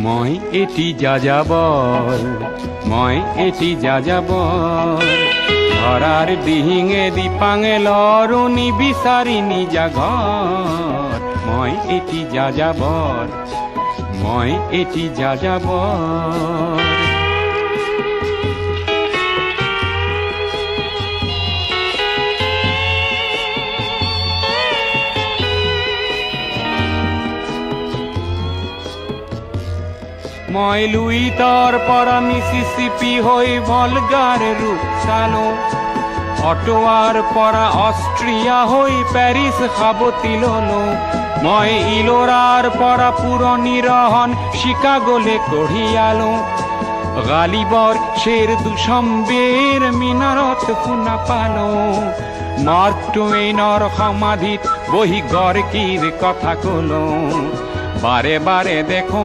মই এটি যাযাবৰ, মই এটি যাযাবৰ, ধৰাৰ দিহিঙে দিপাঙে লৰো নিবিচাৰি নিজা ঘৰ। মই এটি যাযাবৰ, মই এটি যাযাবৰ। মই লুইতৰ পৰা মিছিছিপি হৈ ভলগাৰ ৰূপ চালো, অটোৱাৰ পৰা অষ্ট্ৰিয়া হৈ পেৰিছ সাৱটি ললো। মই ইলোৰাৰ পৰা পুৰণি ৰহন চিকাগোলে কঢ়িয়ালো, গালিবৰ শ্বেৰ দুচম্বেৰ মিনাৰত শুনা পালো। মাৰ্ক টুৱেইনৰ সমাধিত বহি গৰ্কিৰ কথা কলো, বাৰে বাৰে দেখো